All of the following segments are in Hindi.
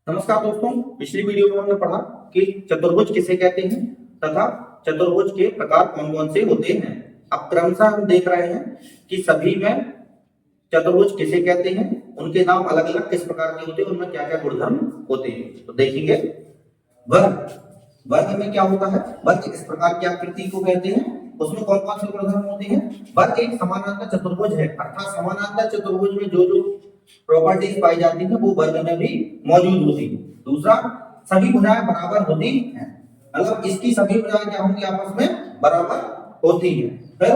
नमस्कार दोस्तों, पिछली वीडियो में हमने पढ़ा कि चतुर्भुज किसे कहते हैं तथा चतुर्भुज के प्रकार कौन कौन से होते हैं। अब क्रमशः हम देख रहे हैं कि सभी में चतुर्भुज किसे कहते हैं, उनके नाम अलग अलग किस प्रकार के होते हैं, उनमें क्या क्या गुणधर्म होते हैं। तो देखेंगे वर्ग। वर्ग में क्या होता है? वर्ग इस प्रकार की आकृति को कहते हैं, उसमें कौन कौन से गुणधर्म होते हैं। वर्ग एक समानांतर चतुर्भुज है, अर्थात समानांतर चतुर्भुज में जो जो प्रॉपर्टीज पाई जाती है वो वर्ग में भी मौजूद होती है। दूसरा, सभी भुजाएं बराबर होती हैं, मतलब इसकी सभी भुजाएं क्या होंगी, आपस में बराबर होती हैं। फिर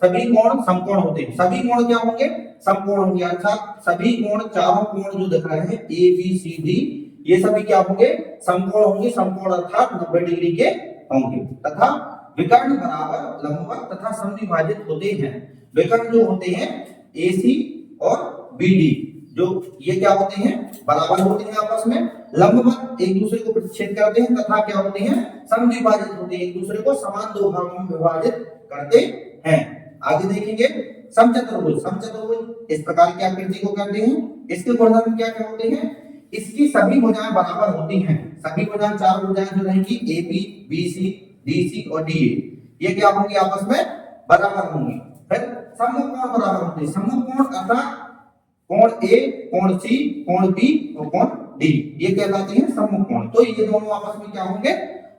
सभी कोण समकोण होते हैं, सभी कोण क्या होंगे, समकोण होंगे, अर्थात सभी कोण, चारों कोण जो दिख रहे हैं ए बी सी डी, ये सभी क्या होंगे, समकोण होंगे। समकोण अर्थात 90 डिग्री के होंगे। तथा विकर्ण बराबर, लंबवत तथा समद्विभाजित होते हैं। विकर्ण जो होते हैं एसी और बीडी, जो ये क्या होते हैं, बराबर होते हैं आपस में, लंबवत एक दूसरे को प्रतिच्छेद करते हैं, तथा क्या होते हैं, समद्विभाजित होते हैं, एक दूसरे को समान दो भागों में विभाजित करते हैं। आगे देखेंगे समचतुर्भुज। समचतुर्भुज इस प्रकार की आकृति को कहते हैं। इसके गुणधर्म क्या क्या होते हैं, इसकी सभी भुजाएं बराबर होती हैं। सभी भुजाएं, चार भुजाएं जो रहेंगी a b b c d c और डी ए, ये क्या होंगी, आपस में बराबर होंगी। फिर समकोण बराबर होते हैं। समकोण अर्थात कोण ए, कोण सी, कोण बी और कोण डी, ये कहलाते हैं समकोण। तो ये दोनों आपस में क्या होंगे,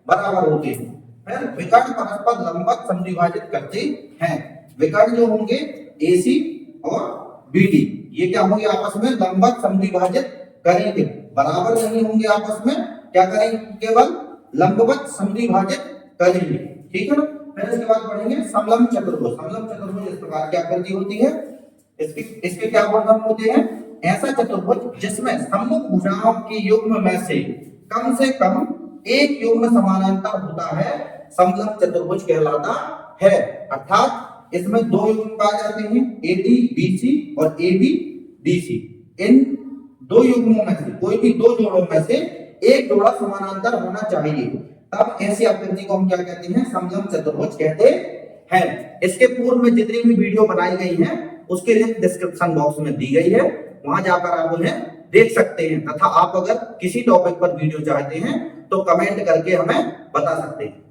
बराबर होते हैं। फिर विकर्ण परस्पर लंबवत समद्विभाजित करते हैं। विकर्ण जो होंगे एसी और बीडी, ये क्या होंगे, आपस में लंबवत समद्विभाजित करेंगे, बराबर नहीं होंगे, आपस में क्या करेंगे, केवल लंबवत समद्विभाजित करेंगे। ठीक है ना। फिर इसके बाद पढ़ेंगे समलंब चतुर्भुज। समलंब चतुर्भुज इस प्रकार की आकृति होती है। इसके क्या गुणधर्म होते हैं, ऐसा चतुर्भुज जिसमें सम्मुख भुजाओं के युग्म में से कम एक युग्म समानांतर होता है, समलंब चतुर्भुज कहलाता है। अर्थात इसमें दो युग्म पाए जाते हैं, एडी बीसी और एबी डीसी। इन दो युग्मों में से कोई भी दो जोड़ों में से एक जोड़ा समानांतर होना चाहिए, तब ऐसी आकृति को हम क्या कहते हैं, समलंब चतुर्भुज कहते हैं। इसके पूर्व में जितनी भी वीडियो बनाई गई हैं उसके लिंक डिस्क्रिप्शन बॉक्स में दी गई है, वहां जाकर आप उन्हें देख सकते हैं। तथा आप अगर किसी टॉपिक पर वीडियो चाहते हैं तो कमेंट करके हमें बता सकते हैं।